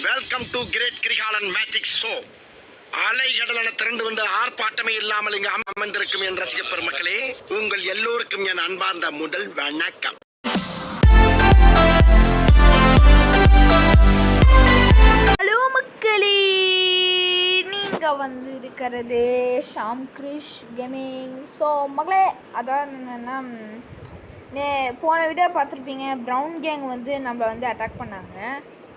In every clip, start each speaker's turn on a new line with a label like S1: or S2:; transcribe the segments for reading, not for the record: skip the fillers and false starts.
S1: Welcome to great Kirikalan magic show. அலைகடலான திரண்டு வந்து ஆர்ப்பாட்டமே இல்லாமல் இங்கு அமர்ந்திருக்கும் என் ரசிக பெருமக்களே, உங்கள் எல்லோருக்கும் என் அன்பார்ந்த முதல் வணக்கம்.
S2: ஹலோ மக்களே, நீங்க வந்து இருக்கிறது ஷாம் கிரிஷ் கேமிங். ஸோ மக்களே, அதான் என்னென்னா, போன வீடியோ பார்த்துருப்பீங்க. ப்ரௌன் கேங் வந்து நம்மளை வந்து அட்டாக் பண்ணாங்க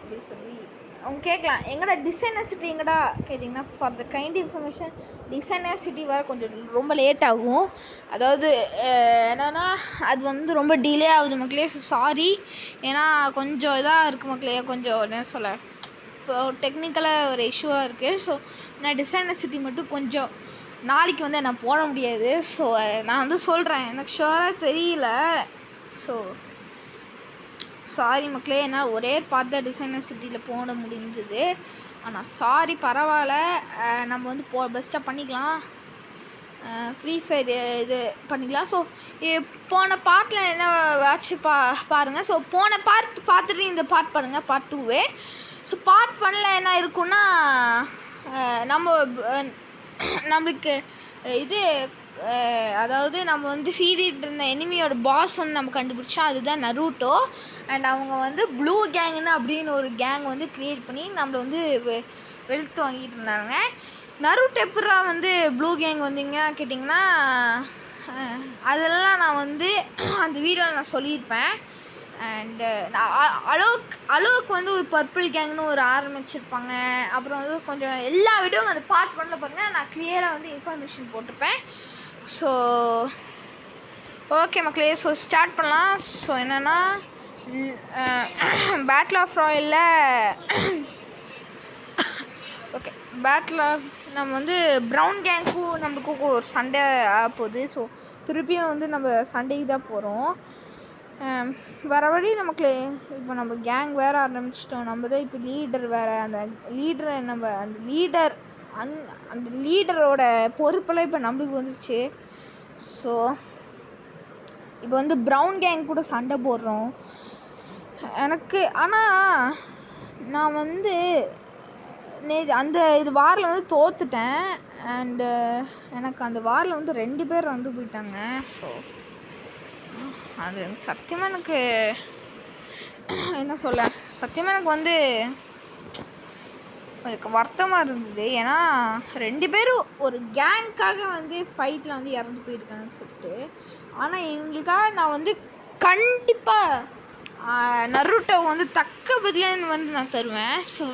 S2: அப்படின்னு சொல்லி அவங்க கேட்கலாம், எங்கடா டிசைனர் சிட்டி எங்கடா கேட்டிங்கன்னா, for the kind information, designer city வர கொஞ்சம் ரொம்ப லேட் ஆகும். அதாவது என்னென்னா, அது வந்து ரொம்ப டிலே ஆகுது மக்களே. ஸோ சாரி, ஏன்னா கொஞ்சம் இதாக இருக்குது மக்களே, கொஞ்சம் என்ன சொல்ல, இப்போ டெக்னிக்கலாக ஒரு இஷ்யூவாக இருக்குது. ஸோ நான் டிசைனர் சிட்டி மட்டும் கொஞ்சம் நாளைக்கு வந்து நான் போட முடியாது. ஸோ நான் வந்து சொல்கிறேன், எனக்கு ஷுவராக தெரியல. ஸோ சாரி மக்களே, என்னால் ஒரே பார்த்த டிசைனர் சிட்டியில் போட முடிஞ்சது. ஆனால் சாரி, பரவாயில்ல, நம்ம வந்து பெஸ்ட்டாக பண்ணிக்கலாம். ஃப்ரீ ஃபயர் இது பண்ணிக்கலாம். ஸோ போன பார்ட்டில் என்ன ஆச்சு பாருங்கள். ஸோ போன பார்ட் பார்த்துட்டு இந்த பார்ட் பாருங்கள், பார்ட் 2. ஸோ பார்ட் 1ல் என்ன இருக்குன்னா, நம்மளுக்கு இது அதாவது நம்ம வந்து சீடிட்டு இருந்த எனிமியோட பாஸ் வந்து நம்ம கண்டுபிடிச்சோம். அதுதான் நருட்டோ. அண்ட் அவங்க வந்து ப்ளூ கேங்குன்னு அப்படின்னு ஒரு கேங் வந்து க்ரியேட் பண்ணி நம்மளை வந்து வெளுத்து வாங்கிட்டு இருந்தாங்க. நருட்டோ எப்படா வந்து ப்ளூ கேங் வந்தீங்க கேட்டிங்கன்னா, அதெல்லாம் நான் வந்து அந்த வீடியோவில் நான் சொல்லியிருப்பேன். அண்டு அளவுக்கு வந்து ஒரு பர்பிள் கேங்னு ஒரு ஆரம்பிச்சிருப்பாங்க. அப்புறம் வந்து கொஞ்சம் எல்லா வீடியோவும் அந்த பார்ட் 1ல் பாருங்கள், நான் கிளியராக வந்து இன்ஃபர்மேஷன் போட்டிருப்பேன். ஸோ ஓகே மக்களே, ஸோ ஸ்டார்ட் பண்ணலாம். ஸோ என்னென்னா, பேட்டில் ஆஃப் ராயலில் ஓகே, பேட்டில் நம்ம வந்து ப்ரௌன் கேங்க்கும் நம்மளுக்கும் ஒரு சண்டே ஆக போகுது. ஸோ திருப்பியும் வந்து நம்ம சண்டைக்கு தான் போகிறோம். வர வழி நமக்கு இப்போ நம்ம கேங் வேறு ஆரம்பிச்சிட்டோம். நம்ம தான் இப்போ லீடர் வேறு. அந்த லீடரை நம்ம அந்த லீடரோட பொறுப்பெல்லாம் இப்போ நம்மளுக்கு வந்துடுச்சு. ஸோ இப்போ வந்து ப்ரௌன் கேங் கூட சண்டை போடுறோம் எனக்கு. ஆனால் நான் வந்து அந்த இது வாரில் வந்து தோற்றுட்டேன். அண்டு எனக்கு அந்த வாரில் வந்து 2 பேர் வந்து போயிட்டாங்க. ஸோ அது சத்தியமாக எனக்கு என்ன சொல்ல, சத்தியமாக எனக்கு வந்து எனக்கு வருத்தமாக இருந்தது. ஏன்னா 2 பேரும் ஒரு கேங்க்காக வந்து ஃபைட்டில் வந்து இறந்து போயிருக்காங்கன்னு சொல்லிட்டு. ஆனால் எங்களுக்காக நான் வந்து கண்டிப்பாக நருட்டோ வந்து தக்க பதிலன்னு வந்து நான் தருவேன். ஸோ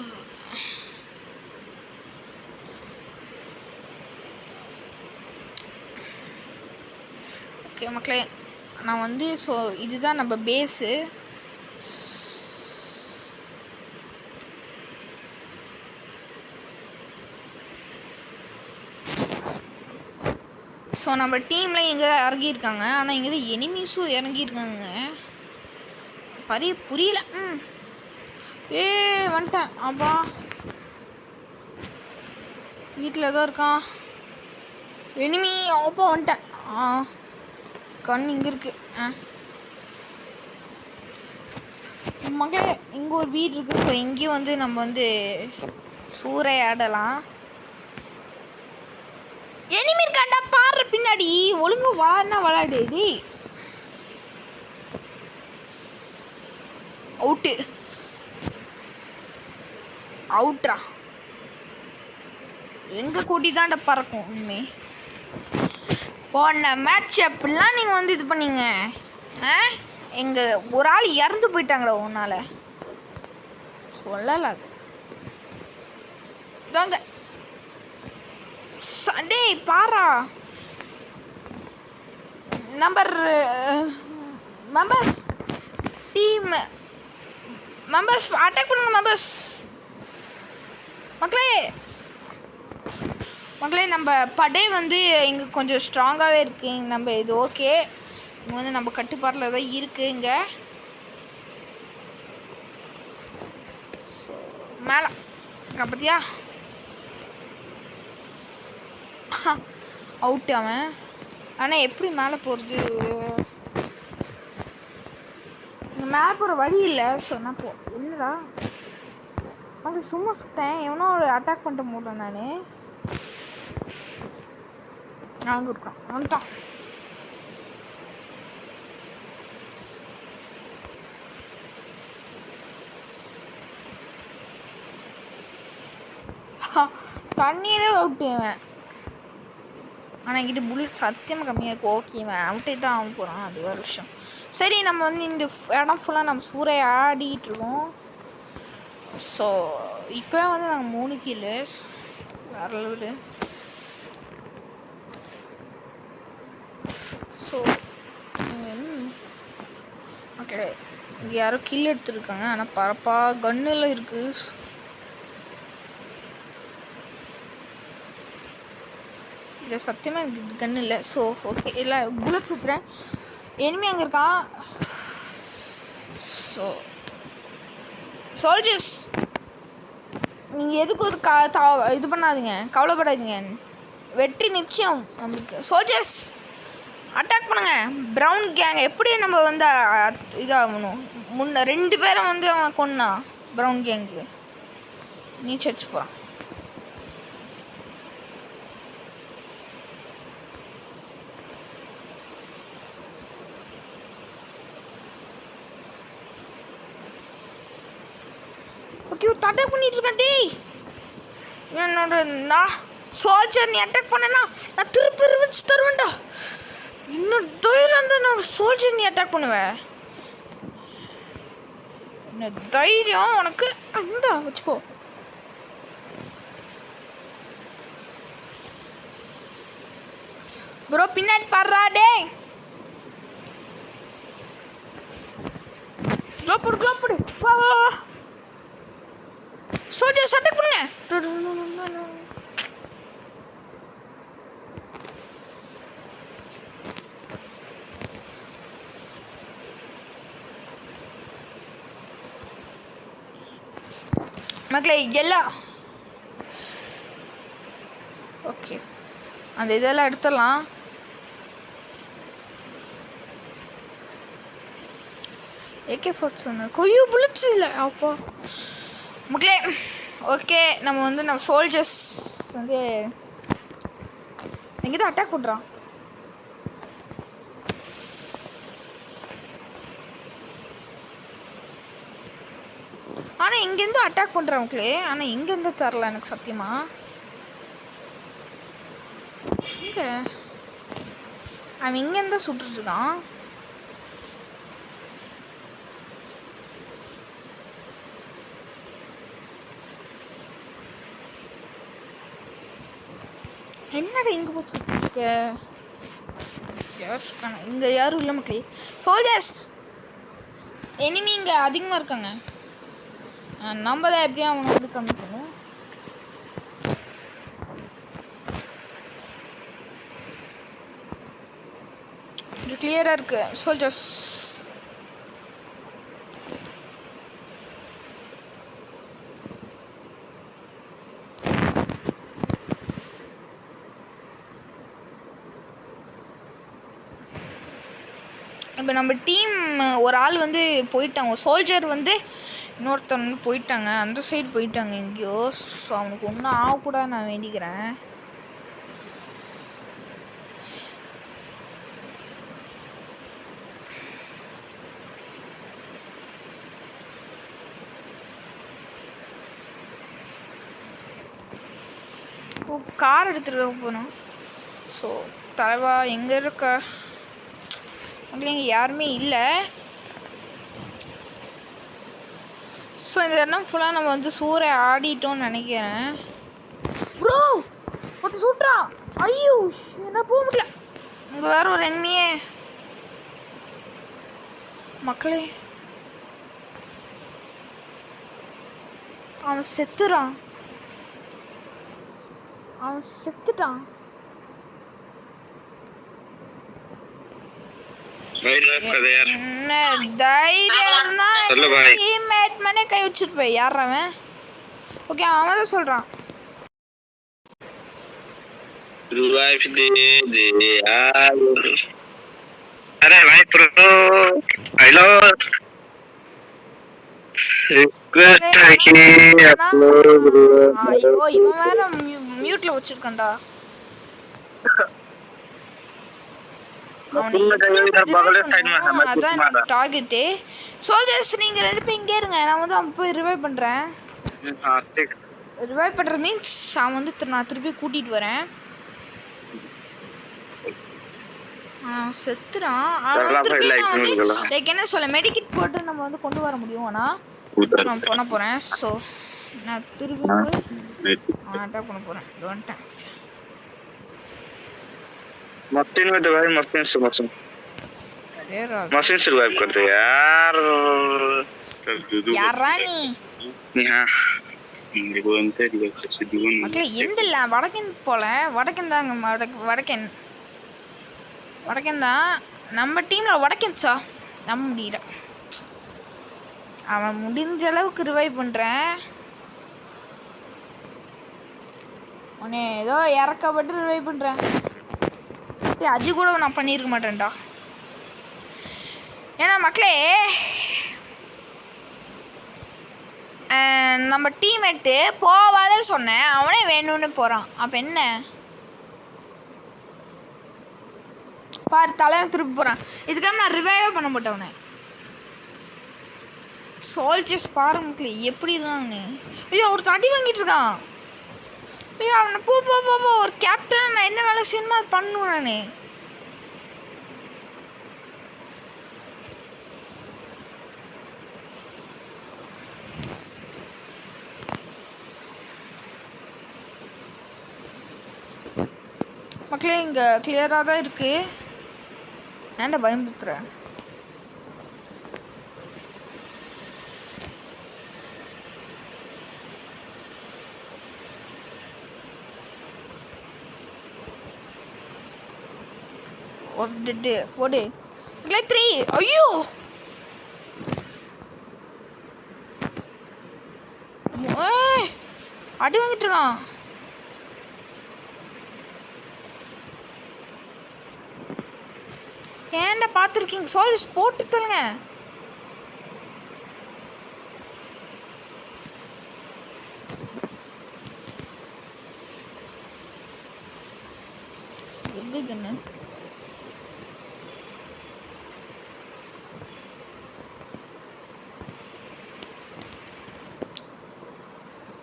S2: ஓகே மக்களே, நான் வந்து ஸோ இதுதான் நம்ம பேஸு. ஸோ நம்ம டீமில் எங்கே இறங்கியிருக்காங்க, ஆனால் இங்கே தான் எனிமீஸும் இறங்கியிருக்காங்க. புரியல. வந்துட்டேன். அப்பா வீட்டில் தான் இருக்கான் எனிமி. அப்பா வந்துட்டேன். கண் இங்கே இருக்குது. மக்களே, இங்கே ஒரு வீடு இருக்குது. ஸோ இங்கேயும் வந்து நம்ம வந்து சூறையாடலாம். எனிமி இருக்காண்டா பாரு பின்னாடி. ஒழுங்கு விளாடு. அவுட்ரா எங்க கூட்டி தான்டா பறக்கும். உண்மை போன மேட்ச் அப்படிலாம் நீங்கள் வந்து இது பண்ணீங்க. எங்கள் ஒரு ஆள் இறந்து போயிட்டாங்கடா உன்னால். சொல்லல அது தாங்க சண்டே பாரா. மெம்பர்ஸ் டீம் மெம்பர்ஸ் அட்டாக் பண்ணுங்க மெம்பர்ஸ். மக்களே நம்ம படை வந்து இங்கே கொஞ்சம் ஸ்ட்ராங்காகவே இருக்குது. நம்ம இது ஓகே, இங்கே வந்து நம்ம கட்டுப்பாட்டில் தான் இருக்குது. இங்கே மேலே பார்த்தியா, அவுட்டு அவன். ஆனால் எப்படி மேலே போகிறது, இங்கே மேலே போகிற வழி இல்லை. சொன்னால் என்னடா வந்து சும்மா சுட்டேன், எவனோ அட்டாக் பண்ணிட்டு போட்டேன் நான். அங்கே இருக்கான், வந்துட்டான். தண்ணியிலே விட்டுவேன். ஆனால் என்கிட்ட புல்லட் சத்தியமாக கம்மியாக இருக்கும். ஓகேவன் அவுட்டே தான் ஆக போகிறான், அது ஒரு விஷயம். சரி, நம்ம வந்து இந்த இடம் ஃபுல்லாக நம்ம சூறையை ஆடிக்கிட்டு இருக்கோம். ஸோ இப்போ வந்து நாங்கள் 3 கீழே வேறு லெவலு. ஸோ ஓகே, இங்கே யாரோ கில் எடுத்துருக்காங்க. ஆனால் பரப்பா கன்னுலாம் இருக்குது. இல்லை சத்தியமாக எனக்கு கன் இல்லை. ஸோ ஓகே, இல்லை புல்லட் சுற்றுறேன். எனிமி அங்கே இருக்கான். ஸோ சோல்ஜர்ஸ், நீங்கள் எதுக்கு ஒரு இது பண்ணாதீங்க, கவலைப்படாதீங்க, வெற்றி நிச்சயம் நம்மளுக்கு. சோல்ஜர்ஸ் அட்டாக் பண்ணுங்க. ப்ரௌன் கேங் எப்படி நம்ம வந்து இதாகணும். 2 பேரை வந்து அவன் கொன்னா ப்ரௌன் கேங்கு. நீ சர்ச் போகிறான். ஓகே, ஒரு அட்டாக் பண்ணிட்டு இருக்கேன். டேய், என்னோட நான் சோல்ஜர் நீ அட்டாக் பண்ணனா நான் திருப்பி வச்சு தருவேன்டா. இன்னும் தைரியம் இருந்தால் நான் சோல்ஜர் நீ அட்டாக் பண்ணுவேன். என்ன தைரியம் உனக்கு? அந்த வச்சுக்கோ. ப்ரோ பின்னாடி பாடுறா. டேய் க்ளோப்படு வா வா வா. சோல்ஜர்ஸ் அட்டாக் பண்ணுங்க. மக்களே எல்லாம் ஓகே, அந்த இதெல்லாம் எடுத்துடலாம். AK-47 கொய்யோ புல்லட்ஸ் இல்லை அப்போ. மக்களே ஓகே, நம்ம சோல்ஜர்ஸ் வந்து எங்கே தான் அட்டாக் பண்ணுறான். ஆனால் இங்கேருந்து அட்டாக் பண்ணுறவங்களே, ஆனால் இங்கேருந்து தரல எனக்கு சத்தியமா. இங்கே அவன் இங்கேருந்து சுட்டுருக்கான். என்னடா இங்கே போய் சுற்றிருக்க? இங்கே யாரும் இல்லை மக்களே. சோல்ஜர்ஸ் எனிமி இங்கே அதிகமாக இருக்காங்க. நம்ம தான் எப்படியும் அவனை வந்து கம்மி பண்ணுவோம். இங்கே கிளியராக இருக்கு சோல்ஜர்ஸ். இப்போ நம்ம டீம் ஒரு ஆள் வந்து போயிட்டாங்க, சோல்ஜர் வந்து இன்னொருத்தன் போயிட்டாங்க, அந்த சைடு போயிட்டாங்க எங்கேயோ. ஸோ அவனுக்கு ஒன்றும் ஆகக்கூடாது நான் வேண்டிக்கிறேன். ஓ, கார் எடுத்துகிட்டு போகணும். ஸோ தலைவா எங்கே இருக்க? இங்கே யாருமே இல்லை. ஸோ இந்த இடம் ஃபுல்லாக நம்ம வந்து சூறை ஆடிட்டோம்னு நினைக்கிறேன். ப்ரோ ஒருத்தர் சூட்றான். ஐயோ என்ன போக முடியல. இங்கே வேற ஒரு என்மையே. மக்களே அவன் செத்துட்டான். என்ன தைரியம் டீம்மேட் மேலே கை வச்சுட்டு போய் யார் அவன்? ஓகே அவன் தான் சொல்கிறான்.
S3: अरे भाई प्रो हेलो
S2: ஐயோ இவன் வேற மியூட்ல வச்சிருக்கான்டா. அதான் டார்கெட்டு. சோல்ஜர்ஸ் நீங்க 2 பேரும் இங்கே இருங்க, நான் வந்து அவன் போய் ரிவைவ் பண்றேன். ரிவைவ் பண்ற மீன்ஸ் அவன் வந்து நான் திருப்பி கூட்டிட்டு வரேன். செத்துறான். லைக் என்ன சொல்ல, மெடிக்கிட் போட்டு நம்ம வந்து கொண்டு வர முடியும். ஆனால் நான் பண்ண போகிறேன். ஸோ நான் திருப்பி போய் அட்டாக் பண்ண போகிறேன். வந்துட்டேன்.
S3: मशीन में तो भाई मशीन से रिवाइव करते यार
S2: யாரானி
S3: हां देखो अंते रिवाइव से दिवन
S2: மக்களே எந்தல்ல வடக்கன் போல வடக்கன் தாங்க வடக்கன் தான் நம்ம டீம்ல வடக்கன்ஸா நம்ம முடியல. அவன் முடிஞ்ச அளவுக்கு ரிவைவ் பண்றேன். உடனே ஏதோ இறக்கப்பட்டு ரிவைவ் பண்றேன். அது கூட நான் பண்ணியிருக்க மாட்டேன்டா. ஏன்னா மக்களே நம்ம டீம்மேட்டு போவாதே சொன்னேன், அவனே வேணும்னு போகிறான். அப்போ என்ன பாரு, தலைவன் திருப்பி போகிறான். இதுக்காக நான் ரிவைவே பண்ண மாட்டேன் அவனை. சோல்ஜர்ஸ் பாரு மக்களே எப்படி இருக்கான்னு. ஐயோ ஒரு தடி வாங்கிட்டு இருக்கான். ஐயோ அவனை போ போ போ போ ஒரு கேப்டன் நான் என்ன வேலை செய்யணுமோ அது பண்ணுவேன் நான். மக்களே இங்கே கிளியராக தான் இருக்கு. ஏன்டா பயமுறுத்துறேன்? ஒரு டெட்டு போடு. மக்களே 3. ஐயோ அடி வாங்கிட்டு இருக்கான். ஏன்டா பார்த்துருக்கீங்க? சோல்ஜர்ஸ் போட்டு தள்ளுங்க. எப்படி கண்ணு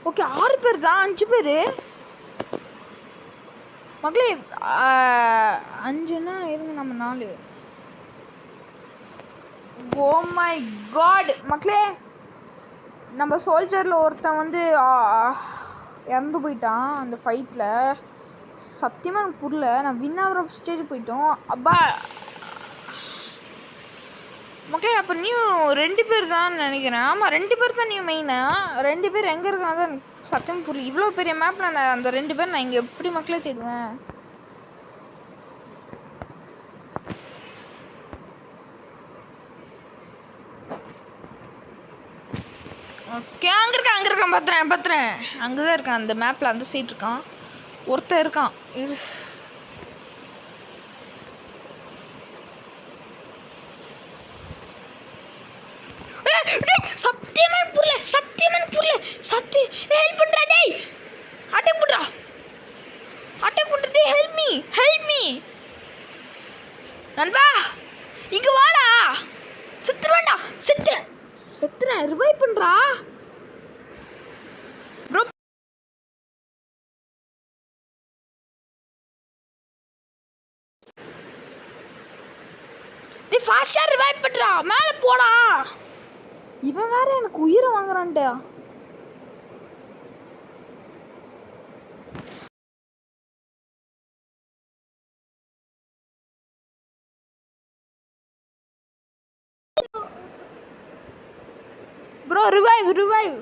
S2: ஓகே 6 பேர் தான், 5 பேர் மக்களே. 5னா இருங்க நம்ம 4. ஓ மை காட் மக்களே, நம்ம சோல்ஜரில் ஒருத்தன் வந்து இறந்து போயிட்டான் அந்த ஃபைட்டில். சத்தியமாக எனக்கு புரியல. நான் வின் ஆகிற ஸ்டேஜ் போயிட்டோம். அப்பா மக்களே அப்போ நியூ 2 பேர் தான் நினைக்கிறேன். ஆமாம் 2 பேர் தான் நியூ மெயினாக. 2 பேர் எங்கே இருக்காங்க தான் எனக்கு சத்தியம் புரியல. இவ்வளோ பெரிய மேப்பில் நான் அந்த 2 பேர் நான் இங்கே எப்படி மக்களே தேடுவேன்? ஓகே அங்கே இருக்கான் பார்த்துறேன். அங்கே தான் இருக்கான் அந்த மேப்பில், அந்த சைட் இருக்கான். ஒருத்தர் இருக்கான். சத்தியமே புரியல. ஹெல்ப் பண்றா டேய். அட்டாக் பண்றா டேய். ஹெல்ப் மீ நண்பா, இங்க வாடா. செத்துறேன்டா. செத்துறேன். ரிவைவ் பண்றா ப்ரோ. டேய் ஃபாஸ்டா ரிவைவ் பண்றா. மேல போடா. இவன் வேற எனக்கு உயிரை வாங்குறான்டா. Bro revive.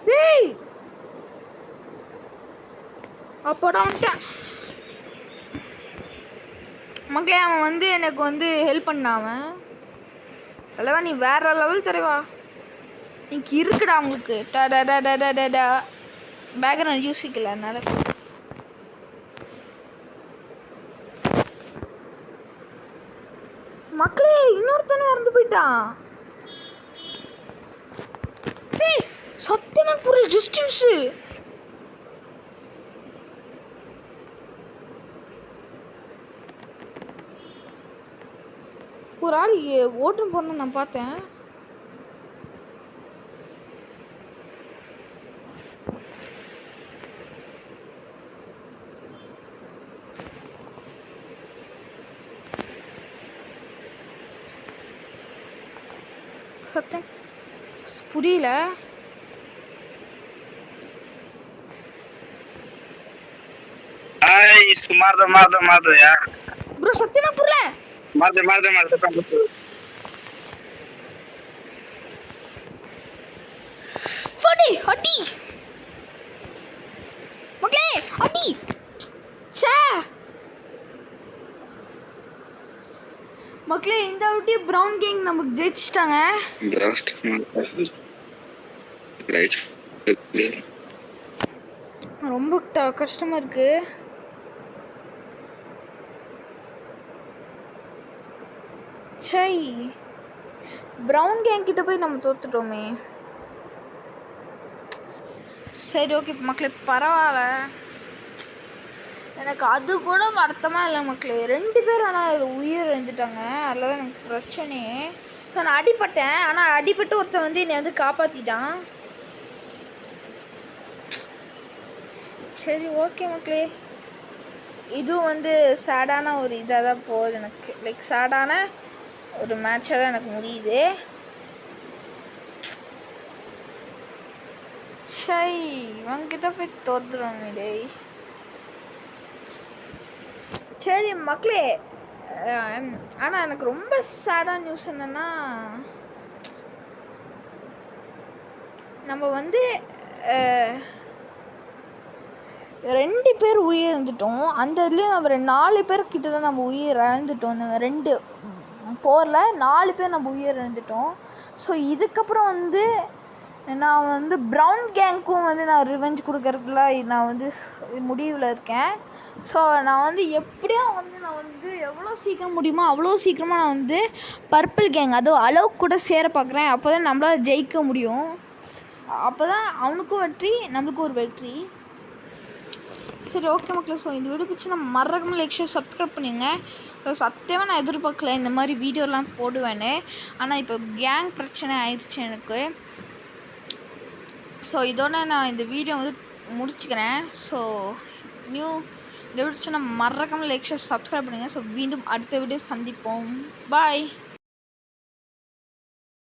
S2: டேய் அப்போடா வந்துட்டேன் மக்களே. அவன் வந்து எனக்கு வந்து ஹெல்ப் பண்ணாமன். தலைவா நீ வேற லெவல் தருவா. இன்னைக்கு இருக்குடா உங்களுக்கு. பேக்ரவுண்ட் யூசிக்கல அதனால. மக்களே இன்னொருத்தனை இறந்து போயிட்டான். ஏய் சத்தியமா புரியல. Just miss. ஒரு ஆள் ஓட்டம் போன நான் பார்த்தேன். சத்தம் புரியல.
S3: इसको मार दो यार
S2: ப்ரோ சத்தியமா புரியல.
S3: मार दे
S2: ஃபடி அடி மக்களே அடி. சே மக்களே இந்த வாட்டி பிரவுன் கேங் நமக்கு ஜெயிச்சிட்டாங்க. ரொம்ப கஷ்டமா இருக்கு. சை பிரவுன் கேங் கிட்ட போய் நம்ம தோத்துட்டோமே. சரி ஓகே மக்களே பரவாயில்ல. எனக்கு அது கூட வருத்தமாக இல்லை மக்களே. 2 பேர் ஆனால் உயிர் இழந்துட்டாங்க. அதில் தான் எனக்கு பிரச்சனையே. ஸோ நான் அடிப்பட்டேன். ஆனால் அடிப்பட்டு ஒருத்தன் வந்து என்னை வந்து காப்பாற்றிட்டான். சரி ஓகே மக்களே இதுவும் வந்து சேடான ஒரு இதாக தான் போகுது எனக்கு. லைக் சேடான ஒரு மேட்சாக தான் எனக்கு முடியுது. சை இவங்கிட்ட போய் தோத்துறோம் டேய். சரி மக்களே ஆனால் எனக்கு ரொம்ப சேடான நியூஸ் என்னென்னா நம்ம வந்து 2 பேர் உயிர் இழந்துட்டோம். அந்த இதுலேயும் நம்ம 4 பேர் கிட்ட தான் நம்ம உயிர் இழந்துட்டோம். இந்த 2 போரில் 4 பேர் நம்ம உயிர் இழந்துட்டோம். ஸோ இதுக்கப்புறம் வந்து நான் வந்து பிரவுன் கேங்க்கும் வந்து நான் ரிவெஞ்ச் கொடுக்கறதுல நான் வந்து முடிவில் இருக்கேன். ஸோ நான் வந்து எப்படியோ வந்து நான் வந்து எவ்வளோ சீக்கிரம் முடியுமோ அவ்வளோ சீக்கிரமாக நான் வந்து பர்பிள் கேங் அதுவும் அளவுக்கு கூட சேர பார்க்குறேன். அப்போ தான் நம்மளால் ஜெயிக்க முடியும். அப்போ தான் அவனுக்கும் வெற்றி நம்மளுக்கும் ஒரு வெற்றி. சரி ஓகே மக்களே ஸோ இந்த வீடியோ பிடிச்சி நான் மறக்காமல் லைக் ஷேர் சப்ஸ்கிரைப் பண்ணிடுங்க. ஸோ சத்தியமாக நான் எதிர்பார்க்கல இந்த மாதிரி வீடியோலாம் போடுவேன்னு. ஆனால் இப்போ கேங் பிரச்சனை ஆயிடுச்சு எனக்கு. ஸோ இதோட நான் இந்த வீடியோ வந்து முடிச்சுக்கிறேன். ஸோ இந்த வீடியோ நான் மறக்காமல் லைக் ஷேர் சப்ஸ்கிரைப் பண்ணுங்கள். ஸோ மீண்டும் அடுத்த வீடியோ சந்திப்போம். பாய்.